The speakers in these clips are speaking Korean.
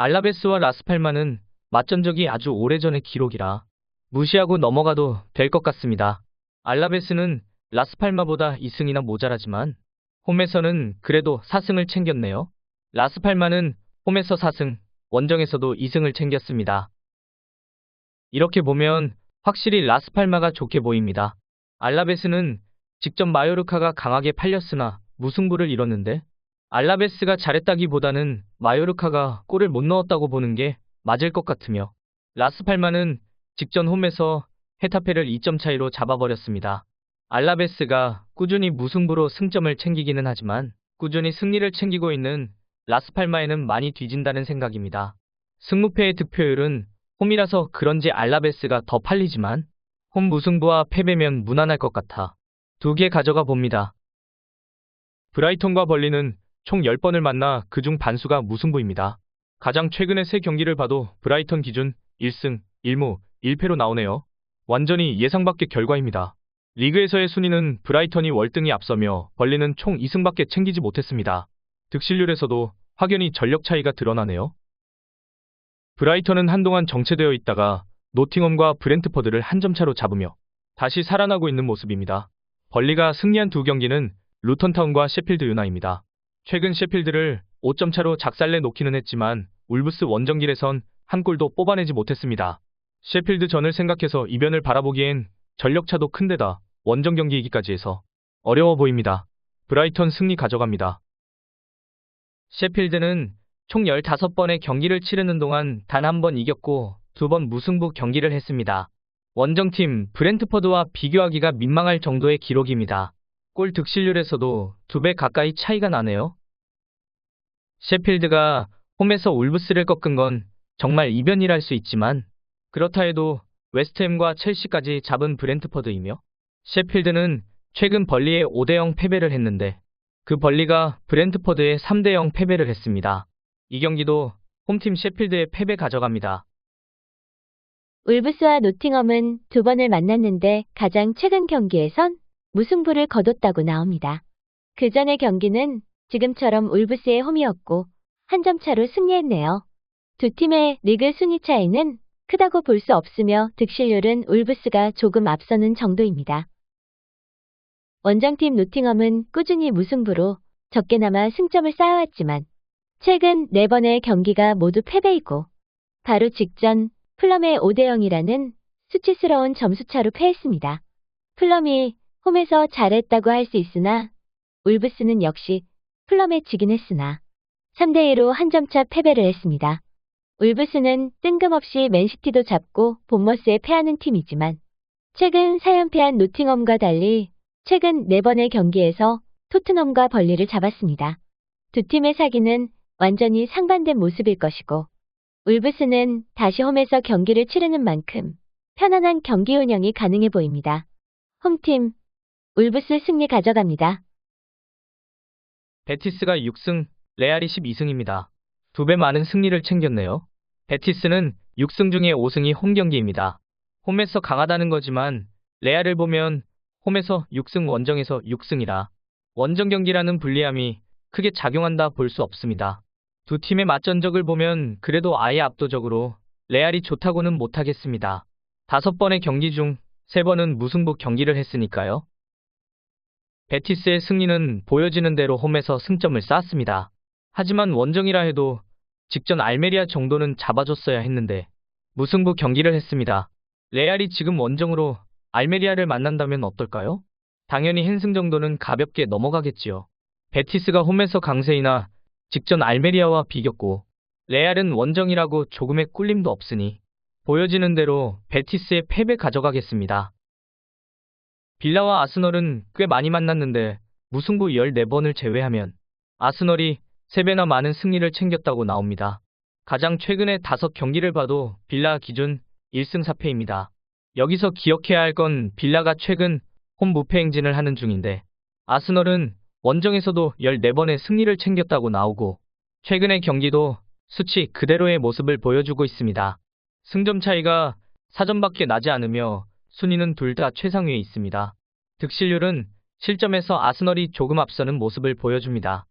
알라베스와 라스팔마는 맞전적이 아주 오래전의 기록이라 무시하고 넘어가도 될 것 같습니다. 알라베스는 라스팔마보다 2승이나 모자라지만 홈에서는 그래도 4승을 챙겼네요. 라스팔마는 홈에서 4승, 원정에서도 2승을 챙겼습니다. 이렇게 보면 확실히 라스팔마가 좋게 보입니다. 알라베스는 직접 마요르카가 강하게 팔렸으나 무승부를 이뤘는데 알라베스가 잘했다기보다는 마요르카가 골을 못 넣었다고 보는 게 맞을 것 같으며 라스팔마는 직전 홈에서 헤타페를 2점 차이로 잡아버렸습니다. 알라베스가 꾸준히 무승부로 승점을 챙기기는 하지만 꾸준히 승리를 챙기고 있는 라스팔마에는 많이 뒤진다는 생각입니다. 승무패의 득표율은 홈이라서 그런지 알라베스가 더 팔리지만 홈 무승부와 패배면 무난할 것 같아 2개 가져가 봅니다. 브라이턴과 벌리는 총 10번을 만나 그중 반수가 무승부입니다. 가장 최근의 3경기를 봐도 브라이턴 기준 1승, 1무, 1패로 나오네요. 완전히 예상 밖의 결과입니다. 리그에서의 순위는 브라이턴이 월등히 앞서며 벌리는 총 2승밖에 챙기지 못했습니다. 득실률에서도 확연히 전력 차이가 드러나네요. 브라이턴은 한동안 정체되어 있다가 노팅엄과 브렌트퍼드를 한 점 차로 잡으며 다시 살아나고 있는 모습입니다. 벌리가 승리한 2경기는 루턴타운과 셰필드 유나입니다. 최근 셰필드를 5점 차로 작살내 놓기는 했지만 울브스 원정길에선 한 골도 뽑아내지 못했습니다. 셰필드 전을 생각해서 이변을 바라보기엔 전력차도 큰데다 원정 경기이기까지 해서 어려워 보입니다. 브라이턴 승리 가져갑니다. 셰필드는 총 15번의 경기를 치르는 동안 단 한 번 이겼고 2번 무승부 경기를 했습니다. 원정팀 브렌트퍼드와 비교하기가 민망할 정도의 기록입니다. 골 득실률에서도 2배 가까이 차이가 나네요. 셰필드가 홈에서 울브스를 꺾은 건 정말 이변이랄 수 있지만 그렇다 해도 웨스트햄과 첼시까지 잡은 브렌트퍼드이며 셰필드는 최근 벌리에 5대0 패배를 했는데 그 벌리가 브렌트퍼드에 3대0 패배를 했습니다. 이 경기도 홈팀 셰필드의 패배 가져갑니다. 울브스와 노팅엄은 2번을 만났는데 가장 최근 경기에선 무승부를 거뒀다고 나옵니다. 그 전의 경기는 지금처럼 울브스의 홈이었고 한 점 차로 승리했네요. 두 팀의 리그 순위 차이는 크다고 볼 수 없으며 득실률은 울브스가 조금 앞서는 정도입니다. 원정팀 노팅엄은 꾸준히 무승부로 적게나마 승점을 쌓아왔지만 최근 4번의 경기가 모두 패배이고 바로 직전 풀럼의 5대0이라는 수치스러운 점수차로 패했습니다. 풀럼이 홈에서 잘했다고 할 수 있으나 울브스는 역시 풀럼에 지긴 했으나 3대2로 한 점차 패배를 했습니다. 울브스는 뜬금없이 맨시티도 잡고 본머스에 패하는 팀이지만 최근 4연패한 노팅엄과 달리 최근 4번의 경기에서 토트넘과 벌리를 잡았습니다. 두 팀의 사기는 완전히 상반된 모습일 것이고 울브스는 다시 홈에서 경기를 치르는 만큼 편안한 경기 운영이 가능해 보입니다. 홈팀 울브스 승리 가져갑니다. 베티스가 6승, 레알이 12승입니다. 2배 많은 승리를 챙겼네요. 베티스는 6승 중에 5승이 홈 경기입니다. 홈에서 강하다는 거지만 레알을 보면 홈에서 6승 원정에서 6승이라 원정 경기라는 불리함이 크게 작용한다 볼 수 없습니다. 두 팀의 맞전적을 보면 그래도 아예 압도적으로 레알이 좋다고는 못하겠습니다. 5번의 경기 중 3번은 무승부 경기를 했으니까요. 베티스의 승리는 보여지는 대로 홈에서 승점을 쌓았습니다. 하지만 원정이라 해도 직전 알메리아 정도는 잡아줬어야 했는데 무승부 경기를 했습니다. 레알이 지금 원정으로 알메리아를 만난다면 어떨까요? 당연히 한승 정도는 가볍게 넘어가겠지요. 베티스가 홈에서 강세이나 직전 알메리아와 비겼고 레알은 원정이라고 조금의 꿀림도 없으니 보여지는 대로 베티스의 패배 가져가겠습니다. 빌라와 아스널은 꽤 많이 만났는데 무승부 14번을 제외하면 아스널이 3배나 많은 승리를 챙겼다고 나옵니다. 가장 최근의 5경기를 봐도 빌라 기준 1승 4패입니다. 여기서 기억해야 할 건 빌라가 최근 홈 무패 행진을 하는 중인데 아스널은 원정에서도 14번의 승리를 챙겼다고 나오고 최근의 경기도 수치 그대로의 모습을 보여주고 있습니다. 승점 차이가 4점밖에 나지 않으며 순위는 둘 다 최상위에 있습니다. 득실률은 실점에서 아스널이 조금 앞서는 모습을 보여줍니다.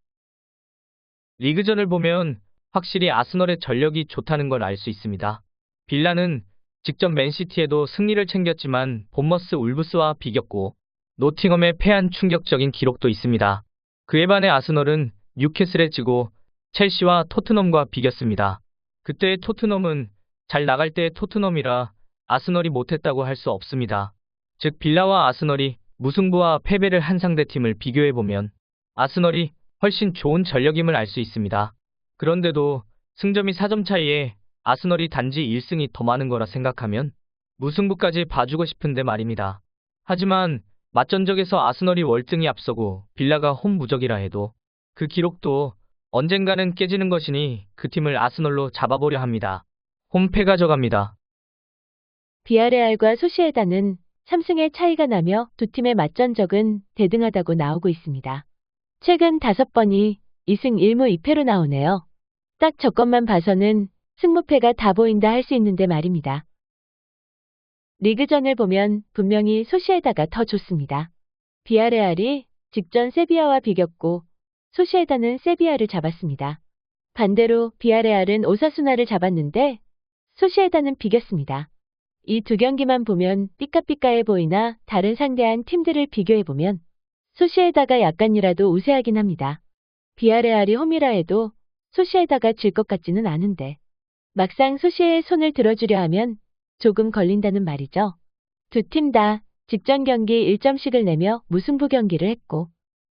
리그전을 보면 확실히 아스널의 전력이 좋다는 걸 알 수 있습니다. 빌라는 직전 맨시티에도 승리를 챙겼지만 본머스 울브스와 비겼고 노팅엄에 패한 충격적인 기록도 있습니다. 그에 반해 아스널은 뉴캐슬에 지고 첼시와 토트넘과 비겼습니다. 그때의 토트넘은 잘 나갈 때의 토트넘이라 아스널이 못했다고 할 수 없습니다. 즉 빌라와 아스널이 무승부와 패배를 한 상대팀을 비교해보면 아스널이 훨씬 좋은 전력임을 알 수 있습니다. 그런데도 승점이 4점 차이에 아스널이 단지 1승이 더 많은 거라 생각하면 무승부까지 봐주고 싶은데 말입니다. 하지만 맞전적에서 아스널이 월등히 앞서고 빌라가 홈 무적이라 해도 그 기록도 언젠가는 깨지는 것이니 그 팀을 아스널로 잡아보려 합니다. 홈패 가져갑니다. 비아레알과 소시에다는 3승의 차이가 나며 두 팀의 맞전적은 대등하다고 나오고 있습니다. 최근 5번이 2승 1무 2패로 나오네요. 딱 저것만 봐서는 승무패가 다 보인다 할 수 있는데 말입니다. 리그전을 보면 분명히 소시에다가 더 좋습니다. 비아레알이 직전 세비야와 비겼고 소시에다는 세비야를 잡았습니다. 반대로 비아레알은 오사수나를 잡았는데 소시에다는 비겼습니다. 이 두 경기만 보면 삐까삐까해 보이나 다른 상대한 팀들을 비교해보면 소시에다가 약간이라도 우세하긴 합니다. 비아레알이 홈이라 해도 소시에다가 질 것 같지는 않은데 막상 소시에의 손을 들어주려 하면 조금 걸린다는 말이죠. 두 팀 다 직전 경기 1점씩을 내며 무승부 경기를 했고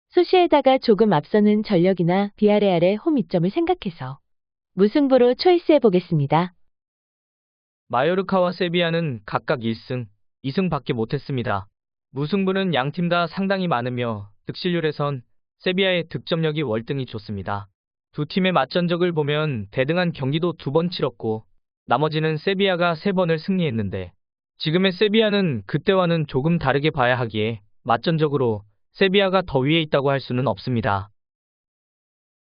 소시에다가 조금 앞서는 전력이나 비아레알의 홈 이점을 생각해서 무승부로 초이스해보겠습니다. 마요르카와 세비야는 각각 1승, 2승 밖에 못했습니다. 무승부는 양팀 다 상당히 많으며 득실률에선 세비야의 득점력이 월등히 좋습니다. 두 팀의 맞전적을 보면 대등한 경기도 2번 치렀고 나머지는 세비야가 3번을 승리했는데 지금의 세비야는 그때와는 조금 다르게 봐야 하기에 맞전적으로 세비야가 더 위에 있다고 할 수는 없습니다.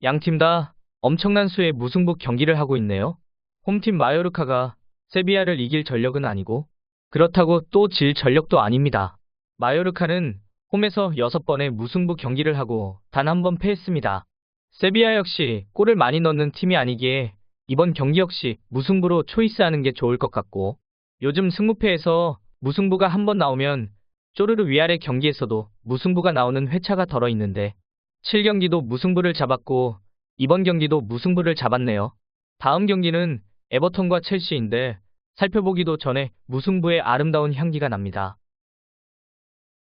양팀 다 엄청난 수의 무승부 경기를 하고 있네요. 홈팀 마요르카가 세비야를 이길 전력은 아니고 그렇다고 또 질 전력도 아닙니다. 마요르카는 홈에서 6번의 무승부 경기를 하고 단 한 번 패했습니다. 세비야 역시 골을 많이 넣는 팀이 아니기에 이번 경기 역시 무승부로 초이스하는 게 좋을 것 같고 요즘 승무패에서 무승부가 한 번 나오면 쪼르르 위아래 경기에서도 무승부가 나오는 회차가 덜어 있는데 7경기도 무승부를 잡았고 이번 경기도 무승부를 잡았네요. 다음 경기는 에버턴과 첼시인데 살펴보기도 전에 무승부의 아름다운 향기가 납니다.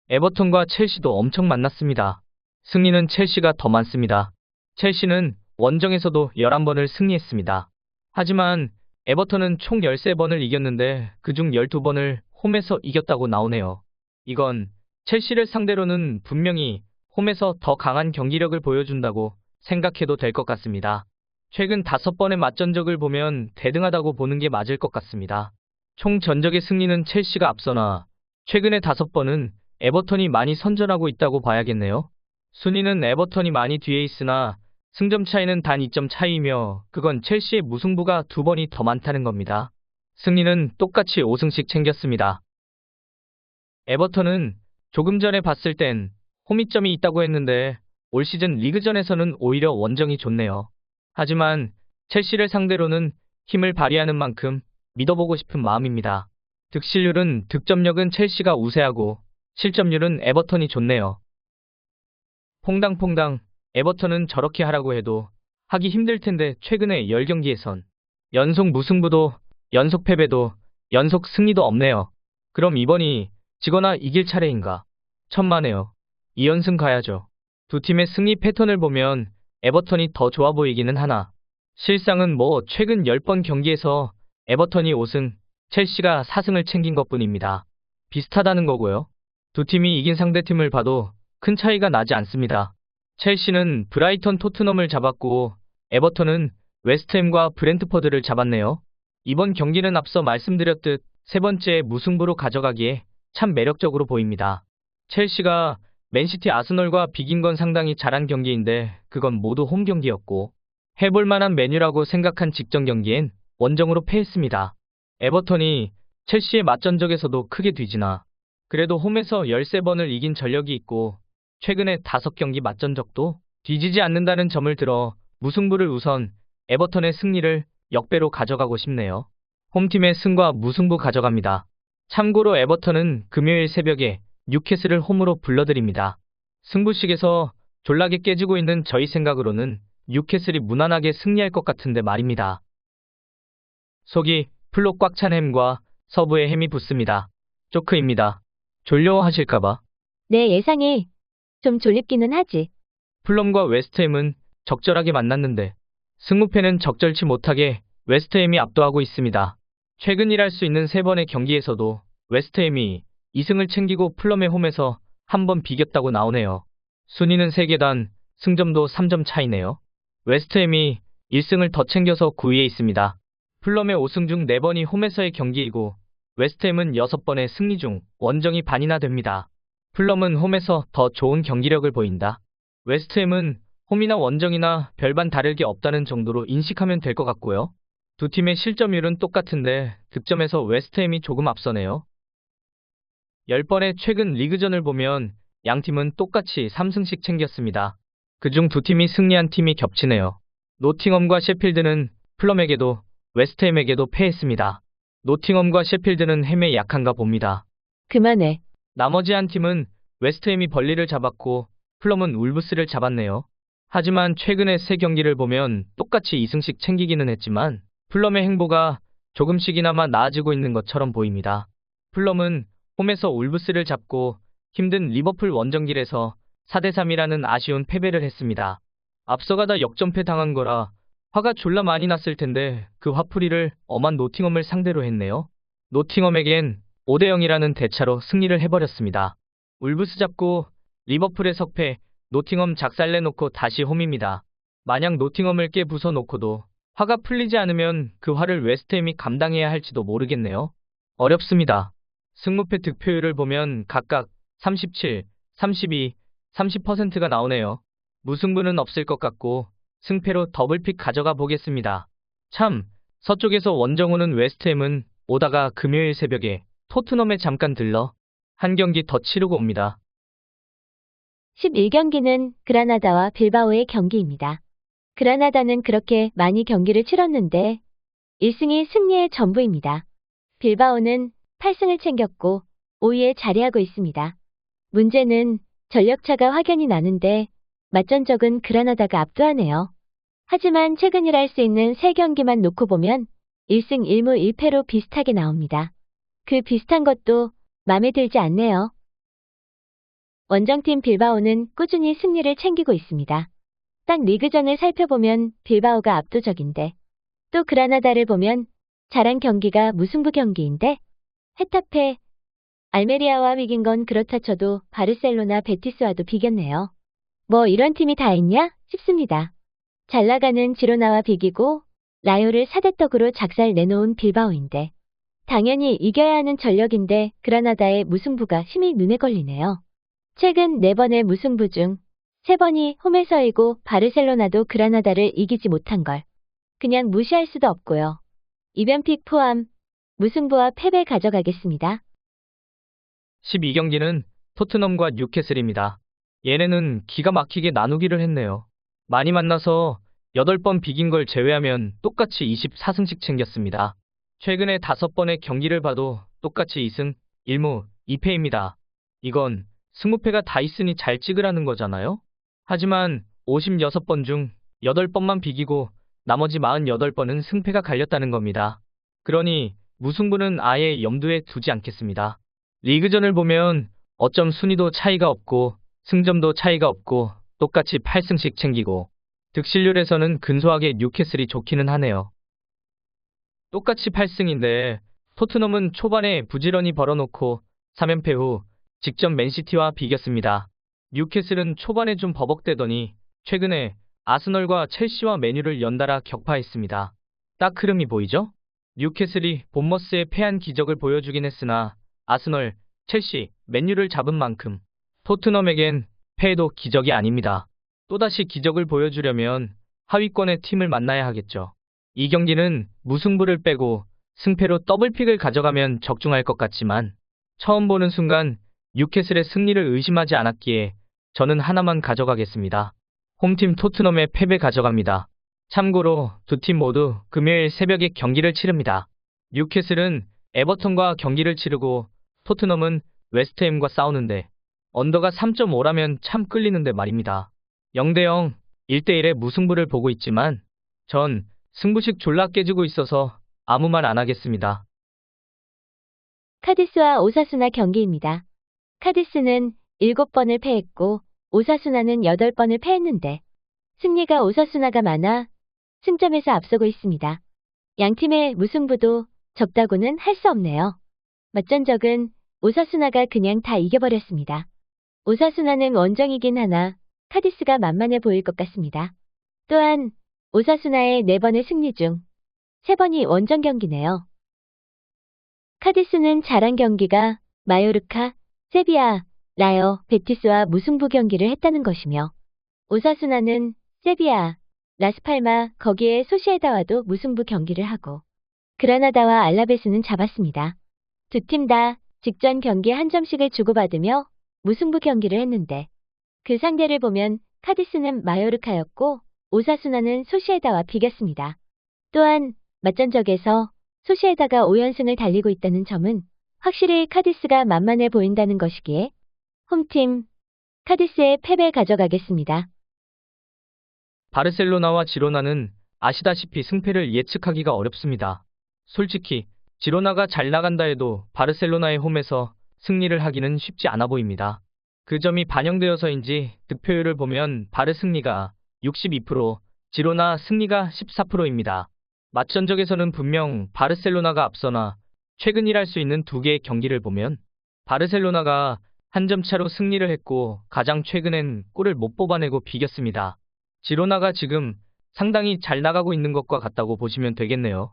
에버턴과 첼시도 엄청 만났습니다. 승리는 첼시가 더 많습니다. 첼시는 원정에서도 11번을 승리했습니다. 하지만 에버턴은 총 13번을 이겼는데 그중 12번을 홈에서 이겼다고 나오네요. 이건 첼시를 상대로는 분명히 홈에서 더 강한 경기력을 보여준다고 생각해도 될 것 같습니다. 최근 5번의 맞전적을 보면 대등하다고 보는 게 맞을 것 같습니다. 총 전적의 승리는 첼시가 앞서나 최근의 5번은 에버턴이 많이 선전하고 있다고 봐야겠네요. 순위는 에버턴이 많이 뒤에 있으나 승점 차이는 단 2점 차이이며 그건 첼시의 무승부가 2번이 더 많다는 겁니다. 승리는 똑같이 5승씩 챙겼습니다. 에버턴은 조금 전에 봤을 땐 홈이점이 있다고 했는데 올 시즌 리그전에서는 오히려 원정이 좋네요. 하지만 첼시를 상대로는 힘을 발휘하는 만큼 믿어보고 싶은 마음입니다. 득실률은 득점력은 첼시가 우세하고 실점률은 에버턴이 좋네요. 퐁당퐁당 에버턴은 저렇게 하라고 해도 하기 힘들 텐데 최근에 10경기에선 연속 무승부도 연속 패배도 연속 승리도 없네요. 그럼 이번이 지거나 이길 차례인가? 천만에요. 2연승 가야죠. 두 팀의 승리 패턴을 보면 에버턴이 더 좋아 보이기는 하나 실상은 뭐 최근 10번 경기에서 에버턴이 5승, 첼시가 4승을 챙긴 것뿐입니다. 비슷하다는 거고요. 두 팀이 이긴 상대팀을 봐도 큰 차이가 나지 않습니다. 첼시는 브라이턴 토트넘을 잡았고 에버턴은 웨스트햄과 브렌트퍼드를 잡았네요. 이번 경기는 앞서 말씀드렸듯 세 번째 무승부로 가져가기에 참 매력적으로 보입니다. 첼시가 맨시티 아스널과 비긴 건 상당히 잘한 경기인데 그건 모두 홈 경기였고 해볼만한 메뉴라고 생각한 직전 경기엔 원정으로 패했습니다. 에버턴이 첼시의 맞전적에서도 크게 뒤지나 그래도 홈에서 13번을 이긴 전력이 있고 최근에 5경기 맞전적도 뒤지지 않는다는 점을 들어 무승부를 우선 에버턴의 승리를 역배로 가져가고 싶네요. 홈팀의 승과 무승부 가져갑니다. 참고로 에버턴은 금요일 새벽에 뉴캐슬을 홈으로 불러드립니다. 승부식에서 졸라게 깨지고 있는 저희 생각으로는 뉴캐슬이 무난하게 승리할 것 같은데 말입니다. 속이 풀로 꽉 찬 햄과 서부의 햄이 붙습니다. 쪼크입니다. 졸려하실까봐. 내 예상이 좀 졸립기는 하지. 풀럼과 웨스트햄은 적절하게 만났는데 승무패는 적절치 못하게 웨스트햄이 압도하고 있습니다. 최근 일할 수 있는 3번의 경기에서도 웨스트햄이 2승을 챙기고 풀럼의 홈에서 한 번 비겼다고 나오네요. 순위는 3계단, 승점도 3점 차이네요. 웨스트햄이 1승을 더 챙겨서 9위에 있습니다. 풀럼의 5승 중 4번이 홈에서의 경기이고 웨스트햄은 6번의 승리 중 원정이 반이나 됩니다. 풀럼은 홈에서 더 좋은 경기력을 보인다. 웨스트햄은 홈이나 원정이나 별반 다를 게 없다는 정도로 인식하면 될 것 같고요. 두 팀의 실점률은 똑같은데 득점에서 웨스트햄이 조금 앞서네요. 10번의 최근 리그전을 보면 양팀은 똑같이 3승씩 챙겼습니다. 그중 두 팀이 승리한 팀이 겹치네요. 노팅엄과 셰필드는 풀럼에게도 웨스트햄에게도 패했습니다. 노팅엄과 셰필드는 햄에 약한가 봅니다. 그만해. 나머지 한 팀은 웨스트햄이 벌리를 잡았고 풀럼은 울브스를 잡았네요. 하지만 최근의 3경기를 보면 똑같이 2승씩 챙기기는 했지만 풀럼의 행보가 조금씩이나마 나아지고 있는 것처럼 보입니다. 풀럼은 홈에서 울브스를 잡고 힘든 리버풀 원정길에서 4대3이라는 아쉬운 패배를 했습니다. 앞서가다 역전패 당한 거라 화가 졸라 많이 났을 텐데 그 화풀이를 엄한 노팅엄을 상대로 했네요. 노팅엄에겐 5대0이라는 대차로 승리를 해버렸습니다. 울브스 잡고 리버풀의 석패, 노팅엄 작살내놓고 다시 홈입니다. 만약 노팅엄을 깨부숴 놓고도 화가 풀리지 않으면 그 화를 웨스트햄이 감당해야 할지도 모르겠네요. 어렵습니다. 승무패 득표율을 보면 각각 37, 32, 30%가 나오네요. 무승부는 없을 것 같고 승패로 더블픽 가져가 보겠습니다. 참, 서쪽에서 원정 오는 웨스트햄은 오다가 금요일 새벽에 토트넘에 잠깐 들러 한 경기 더 치르고 옵니다. 11경기는 그라나다와 빌바오의 경기입니다. 그라나다는 그렇게 많이 경기를 치렀는데 1승이 승리의 전부입니다. 빌바오는 8승을 챙겼고 5위에 자리하고 있습니다. 문제는 전력차가 확연히 나는데 맞전적은 그라나다가 압도하네요. 하지만 최근 일할 수 있는 3경기만 놓고 보면 1승 1무 1패로 비슷하게 나옵니다. 그 비슷한 것도 마음에 들지 않네요. 원정팀 빌바오는 꾸준히 승리를 챙기고 있습니다. 딱 리그전을 살펴보면 빌바오가 압도적인데 또 그라나다를 보면 잘한 경기가 무승부 경기인데 헤타페, 알메리아와 비긴 건 그렇다 쳐도 바르셀로나 베티스와도 비겼네요. 뭐 이런 팀이 다 있냐 싶습니다. 잘 나가는 지로나와 비기고 라요를 4대 떡으로 작살 내놓은 빌바오인데 당연히 이겨야 하는 전력인데 그라나다의 무승부가 심히 눈에 걸리네요. 최근 4번의 무승부 중 3번이 홈에서이고 바르셀로나도 그라나다를 이기지 못한 걸 그냥 무시할 수도 없고요. 이변픽 포함 무승부와 패배 가져가겠습니다. 12경기는 토트넘과 뉴캐슬입니다. 얘네는 기가 막히게 나누기를 했네요. 많이 만나서 8번 비긴 걸 제외하면 똑같이 24승씩 챙겼습니다. 최근에 5번의 경기를 봐도 똑같이 2승, 1무, 2패입니다. 이건 승무패가 다 있으니 잘 찍으라는 거잖아요? 하지만 56번 중 8번만 비기고 나머지 48번은 승패가 갈렸다는 겁니다. 그러니 무승부는 아예 염두에 두지 않겠습니다. 리그전을 보면 어쩜 순위도 차이가 없고 승점도 차이가 없고 똑같이 8승씩 챙기고 득실률에서는 근소하게 뉴캐슬이 좋기는 하네요. 똑같이 8승인데 토트넘은 초반에 부지런히 벌어놓고 3연패 후 직전 맨시티와 비겼습니다. 뉴캐슬은 초반에 좀 버벅대더니 최근에 아스널과 첼시와 맨유를 연달아 격파했습니다. 딱 흐름이 보이죠? 뉴캐슬이 본머스에 패한 기적을 보여주긴 했으나 아스널, 첼시, 맨유를 잡은 만큼 토트넘에겐 패해도 기적이 아닙니다. 또다시 기적을 보여주려면 하위권의 팀을 만나야 하겠죠. 이 경기는 무승부를 빼고 승패로 더블픽을 가져가면 적중할 것 같지만 처음 보는 순간 뉴캐슬의 승리를 의심하지 않았기에 저는 하나만 가져가겠습니다. 홈팀 토트넘의 패배 가져갑니다. 참고로 두 팀 모두 금요일 새벽에 경기를 치릅니다. 뉴캐슬은 에버턴과 경기를 치르고 토트넘은 웨스트햄과 싸우는데 언더가 3.5라면 참 끌리는데 말입니다. 0대0, 1대1의 무승부를 보고 있지만 전 승부식 졸라 깨지고 있어서 아무 말 안 하겠습니다. 카디스와 오사수나 경기입니다. 카디스는 7번을 패했고 오사수나는 8번을 패했는데 승리가 오사수나가 많아 승점에서 앞서고 있습니다. 양팀의 무승부도 적다고는 할 수 없네요. 맞전적은 오사수나가 그냥 다 이겨버렸습니다. 오사수나는 원정이긴 하나 카디스가 만만해 보일 것 같습니다. 또한 오사수나의 4번의 승리 중 3번이 원정 경기네요. 카디스는 잘한 경기가 마요르카, 세비야, 라요, 베티스와 무승부 경기를 했다는 것이며 오사수나는 세비야, 라스팔마, 거기에 소시에다와도 무승부 경기를 하고 그라나다와 알라베스는 잡았습니다. 두 팀 다 직전 경기 한 점씩을 주고받으며 무승부 경기를 했는데 그 상대를 보면 카디스는 마요르카였고 오사수나는 소시에다와 비겼습니다. 또한 맞전적에서 소시에다가 5연승을 달리고 있다는 점은 확실히 카디스가 만만해 보인다는 것이기에 홈팀 카디스의 패배 가져가겠습니다. 바르셀로나와 지로나는 아시다시피 승패를 예측하기가 어렵습니다. 솔직히 지로나가 잘 나간다 해도 바르셀로나의 홈에서 승리를 하기는 쉽지 않아 보입니다. 그 점이 반영되어서인지 득표율을 보면 바르 승리가 62%, 지로나 승리가 14%입니다. 맞전적에서는 분명 바르셀로나가 앞서나 최근이랄 수 있는 두 개의 경기를 보면 바르셀로나가 한 점 차로 승리를 했고 가장 최근엔 골을 못 뽑아내고 비겼습니다. 지로나가 지금 상당히 잘 나가고 있는 것과 같다고 보시면 되겠네요.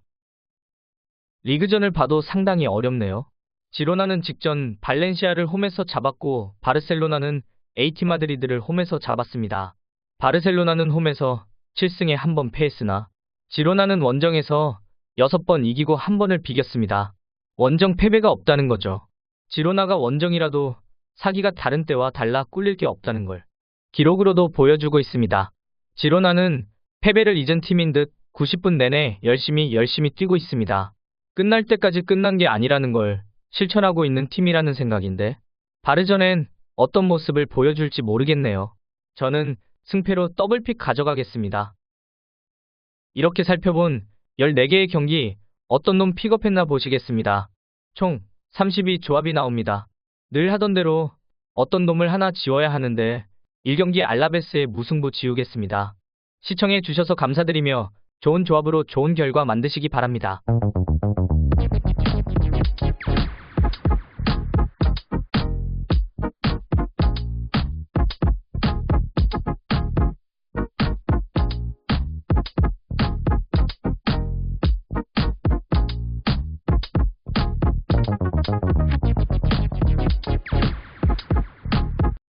리그전을 봐도 상당히 어렵네요. 지로나는 직전 발렌시아를 홈에서 잡았고 바르셀로나는 에이티 마드리드를 홈에서 잡았습니다. 바르셀로나는 홈에서 7승에 1번 패했으나 지로나는 원정에서 6번 이기고 1번을 비겼습니다. 원정 패배가 없다는 거죠. 지로나가 원정이라도 사기가 다른 때와 달라 꿀릴 게 없다는 걸 기록으로도 보여주고 있습니다. 지로나는 패배를 잊은 팀인 듯 90분 내내 열심히 뛰고 있습니다. 끝날 때까지 끝난 게 아니라는 걸 실천하고 있는 팀이라는 생각인데 바르전엔 어떤 모습을 보여줄지 모르겠네요. 저는 승패로 더블픽 가져가겠습니다. 이렇게 살펴본 14개의 경기 어떤 놈 픽업했나 보시겠습니다. 총 32조합이 나옵니다. 늘 하던 대로 어떤 놈을 하나 지워야 하는데 1경기 알라베스의 무승부 지우겠습니다. 시청해 주셔서 감사드리며 좋은 조합으로 좋은 결과 만드시기 바랍니다.